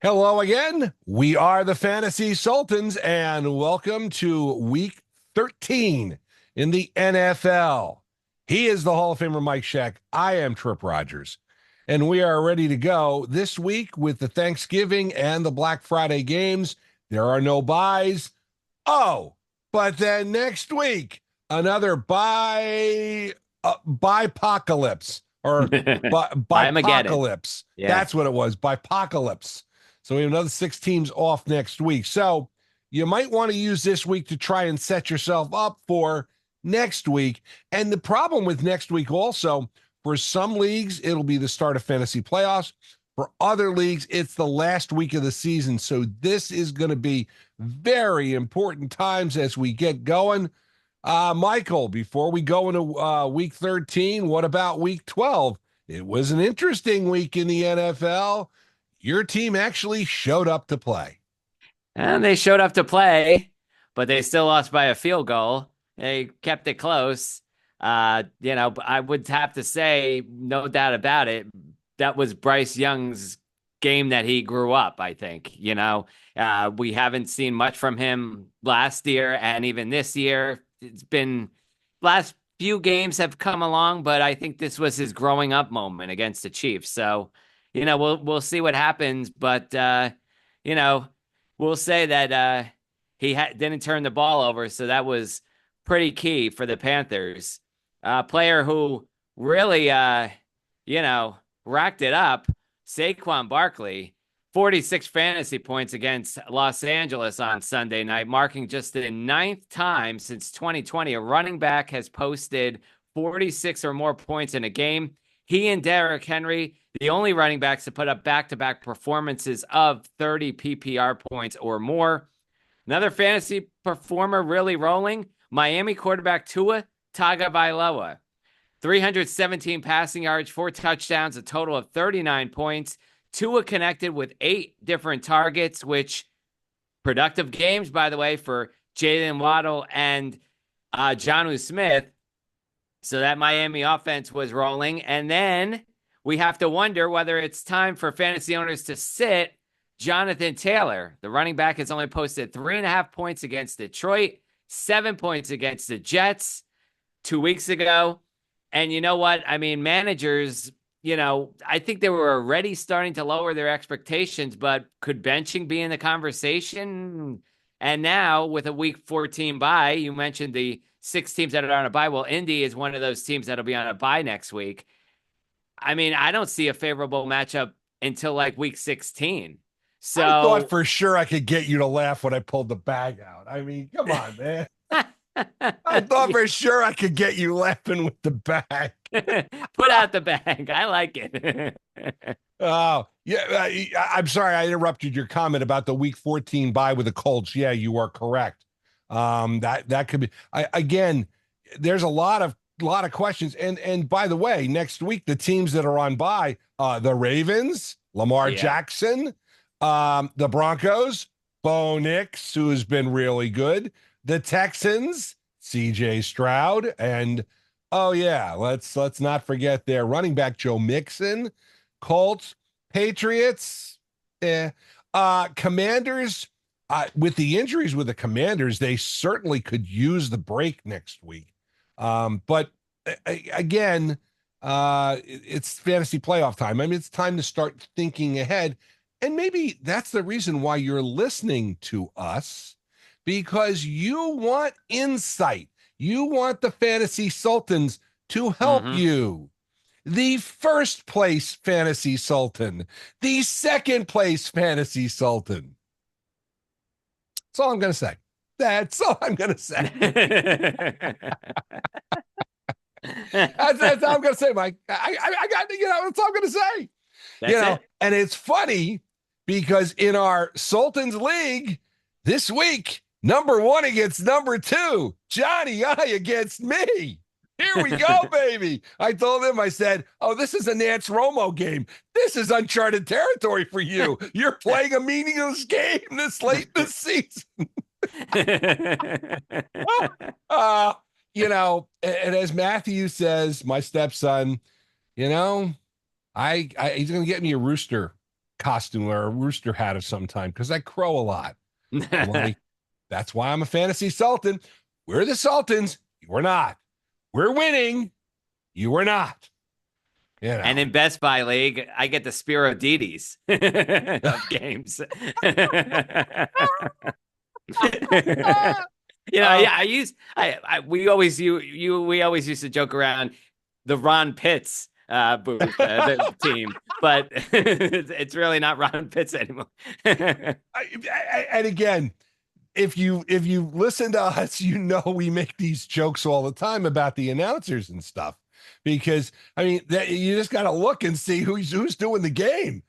Hello again. We are the Fantasy Sultans, and welcome to week 13 in the NFL. He is the Hall of Famer Mike Scheck. I am Tripp Rogers, and we are ready to go this week with the Thanksgiving and the Black Friday games. There are no buys. Oh, but then next week, another bipocalypse or Mageddon. bipocalypse. Yeah. That's what it was, bipocalypse. So we have another 6 teams off next week. So you might want to use this week to try and set yourself up for next week. And the problem with next week also, for some leagues, it'll be the start of fantasy playoffs. For other leagues, it's the last week of the season. So this is going to be very important times as we get going. Michael, before we go into week 13, what about week 12? It was an interesting week in the NFL. Your team actually showed up to play. And they showed up to play, but they still lost by a field goal. They kept it close. I would have to say, no doubt about it, that was Bryce Young's game that he grew up, I think. We haven't seen much from him last year and even this year. It's been last few games have come along, but I think this was his growing up moment against the Chiefs. So, we'll see what happens, but you know, we'll say that he didn't turn the ball over, so that was pretty key for the Panthers. Player who really racked it up, Saquon Barkley, 46 fantasy points against Los Angeles on Sunday night, marking just the ninth time since 2020 a running back has posted 46 or more points in a game. He and Derrick Henry, the only running backs to put up back-to-back performances of 30 PPR points or more. Another fantasy performer really rolling, Miami quarterback Tua Tagovailoa. 317 passing yards, 4 touchdowns, a total of 39 points. Tua connected with 8 different targets, which productive games, by the way, for Jalen Waddle and Jonnu Smith. So that Miami offense was rolling. And then we have to wonder whether it's time for fantasy owners to sit Jonathan Taylor. The running back has only posted 3.5 points against Detroit, 7 points against the Jets 2 weeks ago. And you know what? I mean, managers, I think they were already starting to lower their expectations, but could benching be in the conversation? And now with a week 14 bye, you mentioned the 6 teams that are on a bye. Well, Indy is one of those teams that'll be on a bye next week. I mean, I don't see a favorable matchup until like week 16. I thought So for sure I could get you to laugh when I pulled the bag out. I mean, come on, man. I thought for sure I could get you laughing with the bag. Put out the bag. I like it. Oh, yeah. I'm sorry I interrupted your comment about the week 14 bye with the Colts. Yeah, you are correct. That could be again, there's a lot of questions. And by the way, next week, the teams that are on bye, the Ravens, Lamar Yeah. Jackson, the Broncos, Bo Nix, who has been really good, the Texans, CJ Stroud, and oh yeah, let's not forget their running back Joe Mixon, Colts, Patriots, Commanders. With the injuries with the Commanders, they certainly could use the break next week. But again, it's fantasy playoff time. I mean, it's time to start thinking ahead. And maybe that's the reason why you're listening to us, because you want insight. You want the Fantasy Sultans to help Mm-hmm. you. The first place Fantasy Sultan, the second place Fantasy Sultan. That's all I'm going to say. That's all I'm going to say. That's all I'm going to say, Mike. I got, that's all I'm going to say. That's it. And it's funny because in our Sultans League this week, number 1 against number 2, Johnny I against me. Here we go, baby. I told him, I said, oh, this is a Nance Romo game. This is uncharted territory for you. You're playing a meaningless game this late this season. uh, and as Matthew says, my stepson, he's going to get me a rooster costume or a rooster hat of some time because I crow a lot. That's why I'm a fantasy Sultan. We're the Sultans. You are not. We're winning. You are not. You know. And in Best Buy League, I get the Spiro Deities of games. We always we always used to joke around the Ron Pitts booth, the team, but it's really not Ron Pitts anymore. And again, if you listen to us, you know we make these jokes all the time about the announcers and stuff, because I mean you just got to look and see who's doing the game.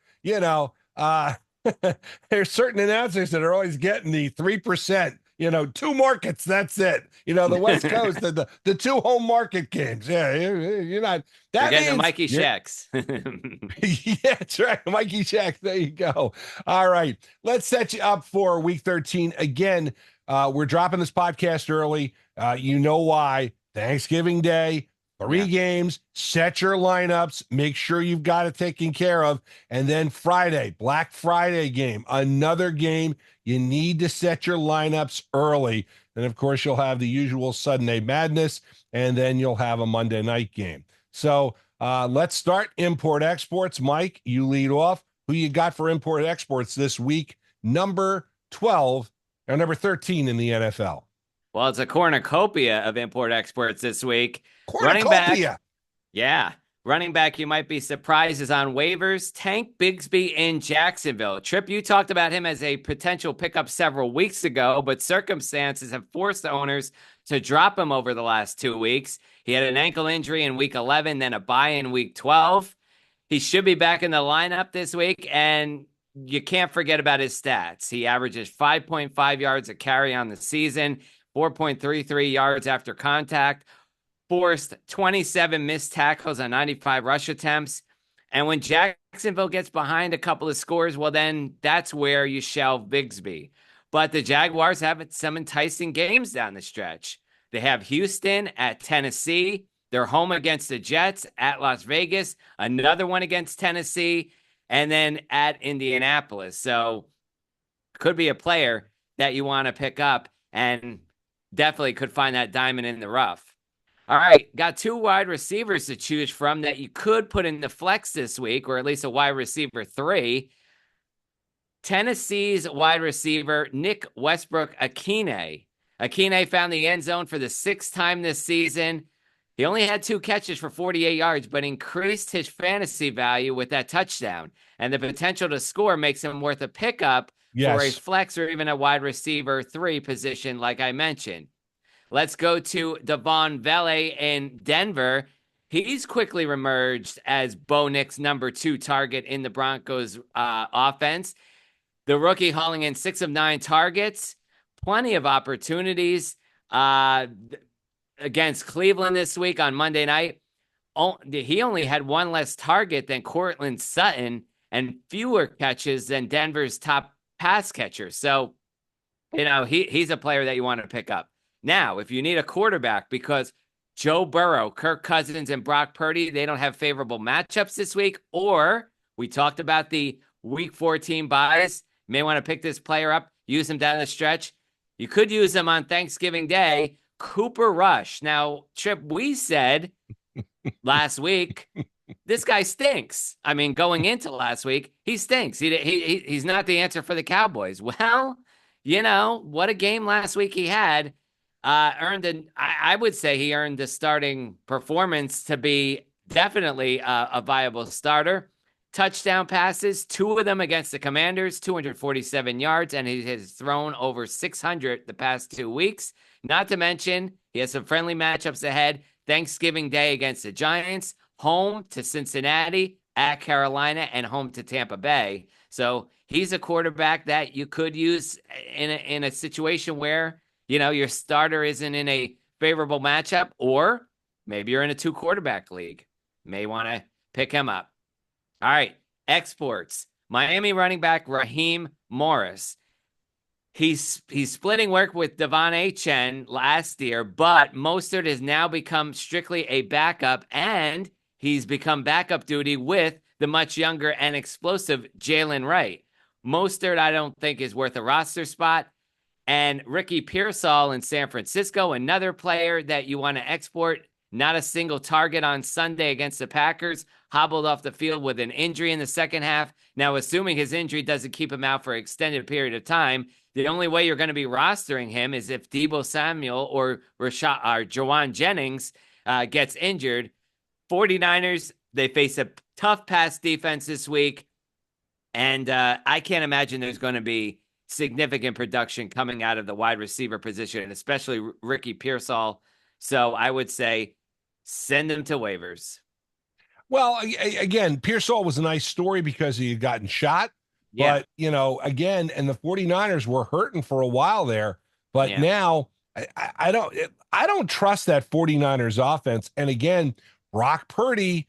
There's certain announcers that are always getting the 3%. 2 markets. That's it. The West Coast, the 2 home market games. Yeah, you're not. That you're getting the Mikey Shacks. Yeah, that's right, Mikey Shacks. There you go. All right, let's set you up for Week 13 again. We're dropping this podcast early. You know why? Thanksgiving Day. 3 games, set your lineups, make sure you've got it taken care of. And then Friday, Black Friday game, another game. You need to set your lineups early. And of course, you'll have the usual Sunday madness, and then you'll have a Monday night game. So let's start import exports. Mike, you lead off. Who you got for import exports this week? Number 12 or number 13 in the NFL. Well, it's a cornucopia of import exports this week. Cornucopia. Running back, you might be surprised, is on waivers. Tank Bigsby in Jacksonville. Tripp, you talked about him as a potential pickup several weeks ago, but circumstances have forced the owners to drop him over the last 2 weeks. He had an ankle injury in week 11, then a bye in week 12. He should be back in the lineup this week, and you can't forget about his stats. He averages 5.5 yards a carry on the season, 4.33 yards after contact, forced 27 missed tackles on 95 rush attempts. And when Jacksonville gets behind a couple of scores, well, then that's where you shelve Bigsby. But the Jaguars have some enticing games down the stretch. They have Houston at Tennessee. They're home against the Jets, at Las Vegas, another one against Tennessee, and then at Indianapolis. So could be a player that you want to pick up and definitely could find that diamond in the rough. All right, got 2 wide receivers to choose from that you could put in the flex this week, or at least a wide receiver 3. Tennessee's wide receiver, Nick Westbrook-Akine. Akine found the end zone for the 6th time this season. He only had 2 catches for 48 yards, but increased his fantasy value with that touchdown. And the potential to score makes him worth a pickup for a flex or even a wide receiver 3 position, like I mentioned. Let's go to Devon Vele in Denver. He's quickly reemerged as Bo Nix's number 2 target in the Broncos offense. The rookie hauling in 6 of 9 targets, plenty of opportunities against Cleveland this week on Monday night. He only had 1 less target than Courtland Sutton and fewer catches than Denver's top pass catcher. So, he's a player that you want to pick up. Now, if you need a quarterback, because Joe Burrow, Kirk Cousins, and Brock Purdy, they don't have favorable matchups this week, or we talked about the Week 14 buys, you may want to pick this player up, use him down the stretch. You could use him on Thanksgiving Day, Cooper Rush. Now, Tripp, we said last week, this guy stinks. I mean, going into last week, he stinks. He's not the answer for the Cowboys. Well, what a game last week he had. I would say he earned the starting performance to be definitely a viable starter. Touchdown passes, 2 of them against the Commanders, 247 yards, and he has thrown over 600 the past 2 weeks. Not to mention, he has some friendly matchups ahead. Thanksgiving Day against the Giants, home to Cincinnati, at Carolina, and home to Tampa Bay. So he's a quarterback that you could use in a situation where your starter isn't in a favorable matchup, or maybe you're in a 2 quarterback league. May want to pick him up. All right, exports. Miami running back Raheem Morris. He's splitting work with Devon Achane last year, but Mostert has now become strictly a backup, and he's become backup duty with the much younger and explosive Jalen Wright. Mostert, I don't think, is worth a roster spot. And Ricky Pearsall in San Francisco, another player that you want to export. Not a single target on Sunday against the Packers. Hobbled off the field with an injury in the second half. Now, assuming his injury doesn't keep him out for an extended period of time, the only way you're going to be rostering him is if Deebo Samuel or Jawan Jennings gets injured. 49ers, they face a tough pass defense this week. And I can't imagine there's going to be significant production coming out of the wide receiver position, especially Ricky Pearsall. So I would say send him to waivers. Well, again, Pearsall was a nice story because he had gotten shot. Yeah. But, again, and the 49ers were hurting for a while there. But now I don't trust that 49ers offense. And again, Brock Purdy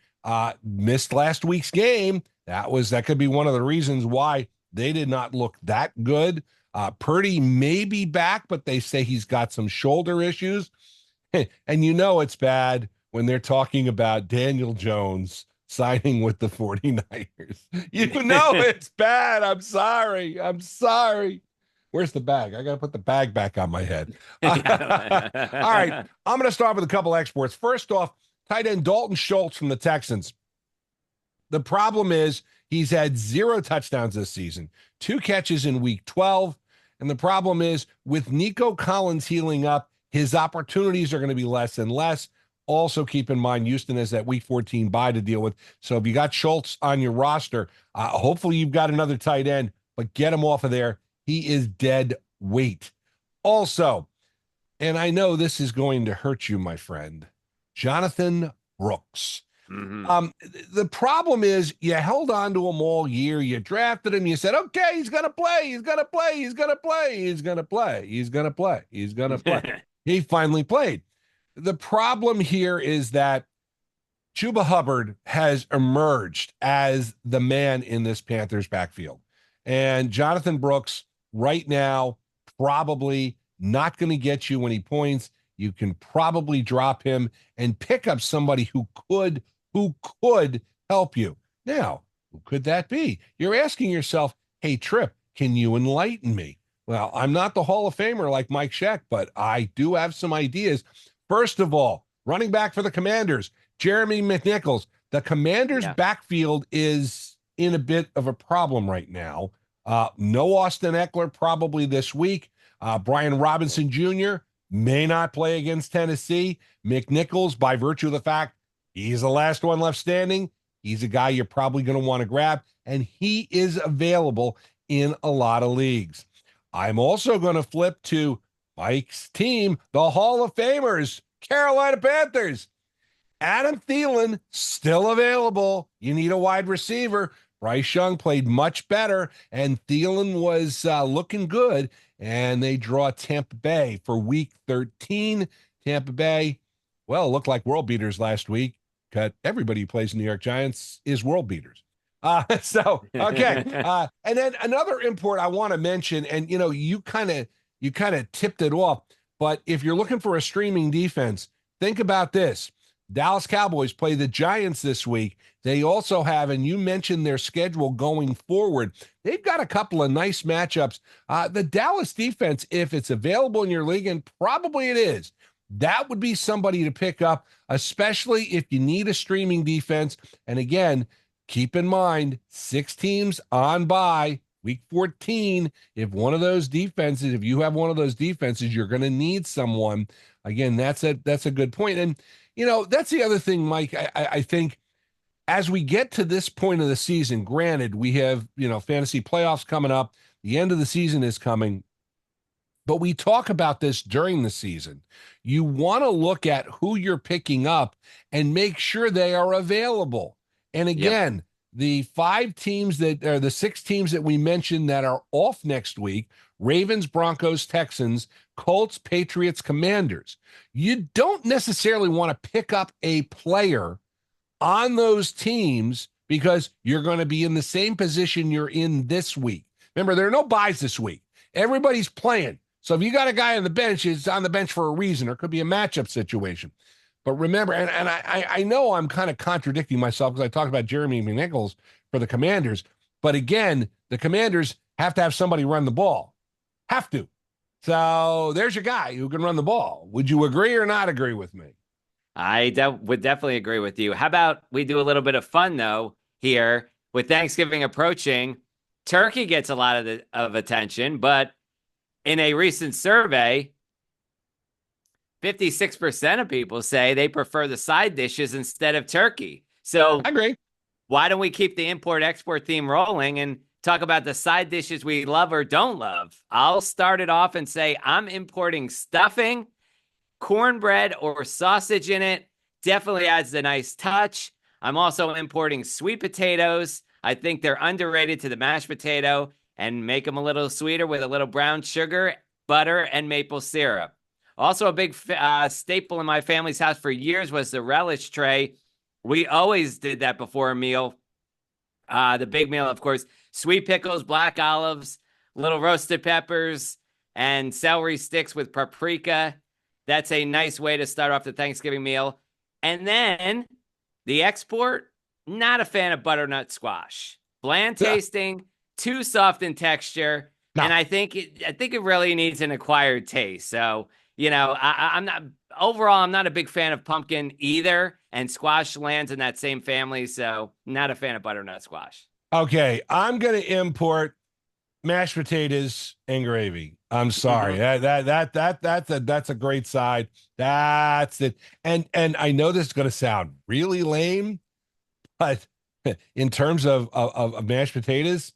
missed last week's game. That could be one of the reasons why they did not look that good. Purdy may be back, but they say he's got some shoulder issues. And it's bad when they're talking about Daniel Jones signing with the 49ers. It's bad. I'm sorry. Where's the bag? I got to put the bag back on my head. All right. I'm going to start with a couple exports. First off, tight end Dalton Schultz from the Texans. The problem is he's had 0 touchdowns this season, 2 catches in week 12. And the problem is with Nico Collins healing up, his opportunities are going to be less and less. Also, keep in mind, Houston has that week 14 bye to deal with. So if you got Schultz on your roster, hopefully you've got another tight end, but get him off of there. He is dead weight. Also, and I know this is going to hurt you, my friend, Jonathan Brooks. Mm-hmm. The problem is you held on to him all year. You drafted him. You said, okay, he's going to play. He's going to play. He's going to play. He's going to play. He's going to play. He's going to play. He finally played. The problem here is that Chuba Hubbard has emerged as the man in this Panthers backfield. And Jonathan Brooks right now probably not going to get you any points. You can probably drop him and pick up somebody who could help you. Now, who could that be? You're asking yourself, hey, Tripp, can you enlighten me? Well, I'm not the Hall of Famer like Mike Scheck, but I do have some ideas. First of all, running back for the Commanders, Jeremy McNichols. The Commanders' backfield is in a bit of a problem right now. No Austin Eckler probably this week. Brian Robinson Jr. may not play against Tennessee. McNichols, by virtue of the fact he's the last one left standing, he's a guy you're probably going to want to grab, and he is available in a lot of leagues. I'm also going to flip to Mike's team, the Hall of Famers, Carolina Panthers. Adam Thielen, still available. You need a wide receiver. Bryce Young played much better, and Thielen was looking good, and they draw Tampa Bay for week 13. Tampa Bay, well, looked like world beaters last week. Everybody who plays in New York Giants is world beaters. Okay. And then another import I want to mention, and you kind of tipped it off, but if you're looking for a streaming defense, think about this. Dallas Cowboys play the Giants this week. They also have, and you mentioned their schedule going forward, they've got a couple of nice matchups. The Dallas defense, if it's available in your league, and probably it is, that would be somebody to pick up, especially if you need a streaming defense. And again, keep in mind, 6 teams on bye, week 14. If you have one of those defenses, you're going to need someone. Again, that's a good point. And, that's the other thing, Mike. I think as we get to this point of the season, granted, we have, fantasy playoffs coming up. The end of the season is coming. But we talk about this during the season. You want to look at who you're picking up and make sure they are available. And again, the 6 teams that we mentioned that are off next week, Ravens, Broncos, Texans, Colts, Patriots, Commanders. You don't necessarily want to pick up a player on those teams because you're going to be in the same position you're in this week. Remember, there are no buys this week. Everybody's playing. So if you got a guy on the bench, it's on the bench for a reason, or it could be a matchup situation. But remember, and I know I'm kind of contradicting myself because I talked about Jeremy McNichols for the Commanders. But again, the Commanders have to have somebody run the ball. Have to. So there's your guy who can run the ball. Would you agree or not agree with me? Would definitely agree with you. How about we do a little bit of fun though here with Thanksgiving approaching? Turkey gets a lot of attention, but in a recent survey, 56% of people say they prefer the side dishes instead of turkey. So I agree. why don't we keep the import export theme rolling and talk about the side dishes we love or don't love? I'll start it off and say I'm importing stuffing, cornbread or sausage in it. Definitely adds a nice touch. I'm also importing sweet potatoes. I think they're underrated to the mashed potato and make them a little sweeter with a little brown sugar, butter, and maple syrup. Also, a big staple in my family's house for years was the relish tray. We always did that before a meal. The big meal, of course, sweet pickles, black olives, little roasted peppers, and celery sticks with paprika. That's a nice way to start off the Thanksgiving meal. And then the export, not a fan of butternut squash. Bland Yeah. tasting, too soft in texture, No. and I think it really needs an acquired taste. So, I'm not overall, I'm not a big fan of pumpkin either, and squash lands in that same family, so not a fan of butternut squash. Okay, I'm going to import mashed potatoes and gravy. I'm sorry. That's a great side. That's it. And I know this is going to sound really lame, but in terms of mashed potatoes,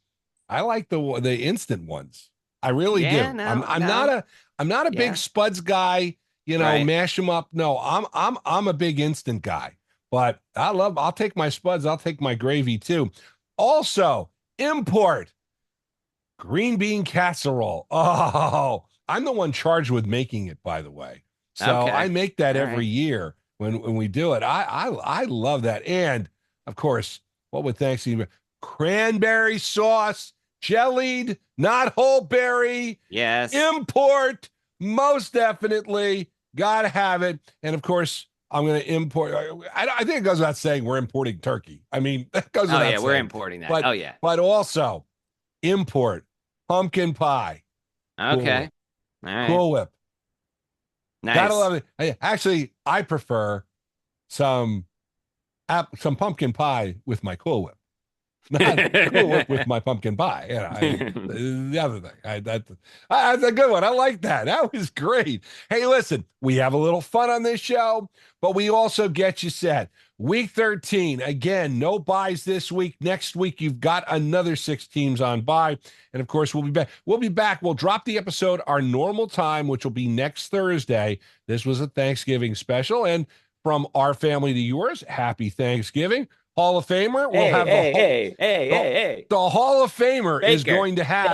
I like the instant ones. I really Yeah, do. I'm not a Yeah. big spuds guy, Right. mash them up. No, I'm a big instant guy. But I'll take my spuds, I'll take my gravy too. Also, import green bean casserole. Oh, I'm the one charged with making it, by the way. So I Okay. make that All every right. year when we do it. I love that. And of course, what would Thanksgiving? Cranberry sauce, jellied, not whole berry, Yes. import, most definitely. Gotta have it. And of course, I'm going to import. I think it goes without saying we're importing turkey. I mean, that goes Oh without yeah, we're saying. importing that. But Oh yeah. but also import pumpkin pie. Cool Okay. Whip. All right. Cool Whip. Gotta Nice. love it. Actually, I prefer some some pumpkin pie with my Cool Whip. Not Cool Whip with my pumpkin pie. The other thing. That's a good one. I like that. That was great. Hey, listen, we have a little fun on this show, but we also get you set. Week 13, again, no buys this week. Next week, you've got another 6 teams on bye. And of course, we'll be back. We'll be back. We'll drop the episode our normal time, which will be next Thursday. This was a Thanksgiving special. And from our family to yours, happy Thanksgiving. Hall of Famer. We'll Hey, have the hey, whole hey, hey, the, hey, hey. the Hall of Famer is Baker. going to have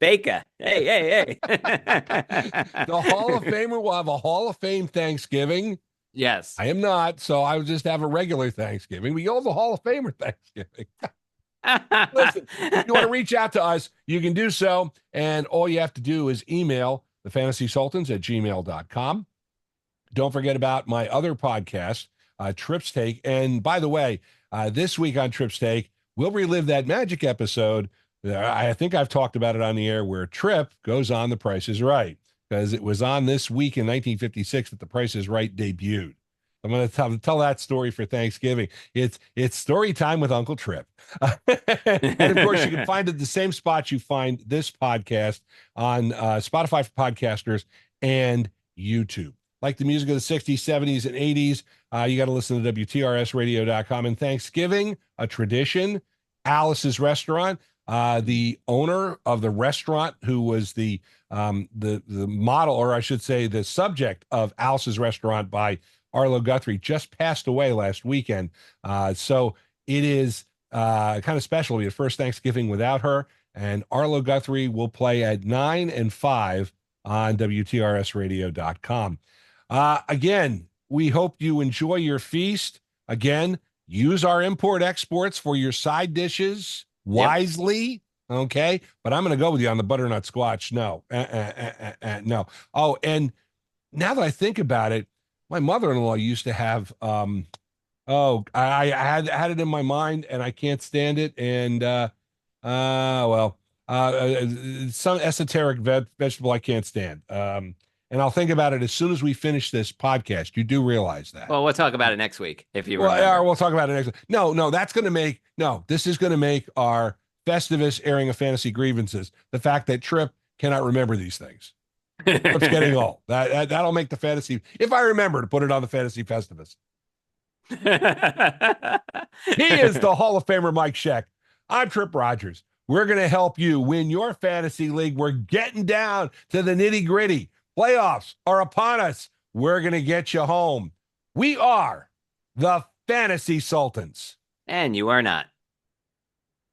Baker. Hey, hey, the Hall of hey. Famer will have a Hall of Fame Thanksgiving. Yes. I am not, so I would just have a regular Thanksgiving. We all have a Hall of Famer Thanksgiving. Listen, if you want to reach out to us, you can do so. And all you have to do is email the Fantasy Sultans at gmail.com. Don't forget about my other podcast, Tripp's Take. And by the way, this week on Tripp's Take, we'll relive that Magic episode. I think I've talked about it on the air where Tripp goes on The Price is Right, because it was on this week in 1956 that The Price is Right debuted. I'm going to tell that story for Thanksgiving. It's story time with Uncle Tripp. And of course, you can find it the same spot you find this podcast on Spotify for podcasters and YouTube. Like the music of the 60s, 70s, and 80s, you got to listen to WTRSradio.com. And Thanksgiving, a tradition, Alice's Restaurant, the owner of the restaurant, who was the model, or I should say the subject of Alice's Restaurant by Arlo Guthrie, just passed away last weekend. So it is kind of special to be the first Thanksgiving without her. And Arlo Guthrie will play at 9 and 5 on WTRSradio.com. Again, we hope you enjoy your feast. Again, use our import exports for your side dishes wisely. Okay. But I'm going to go with you on the butternut squash. No. No. Oh, and now that I think about it, My mother-in-law used to have oh, I had it in my mind and I can't stand it. And well, some esoteric vegetable I can't stand. And I'll think about it as soon as we finish this podcast. You do realize that. Well, we'll talk about it next week if you Well, yeah, remember. we'll talk about it next. No, that's going to make this is going to make our Festivus airing of fantasy grievances. The fact that Tripp cannot remember these things. Tripp's getting old. That'll make the fantasy. If I remember to put it on the fantasy Festivus. He is the Hall of Famer Mike Scheck. I'm Tripp Rogers. We're going to help you win your fantasy league. We're getting down to the nitty gritty. Playoffs are upon us. We're going to get you home. We are the Fantasy Sultans. And you are not.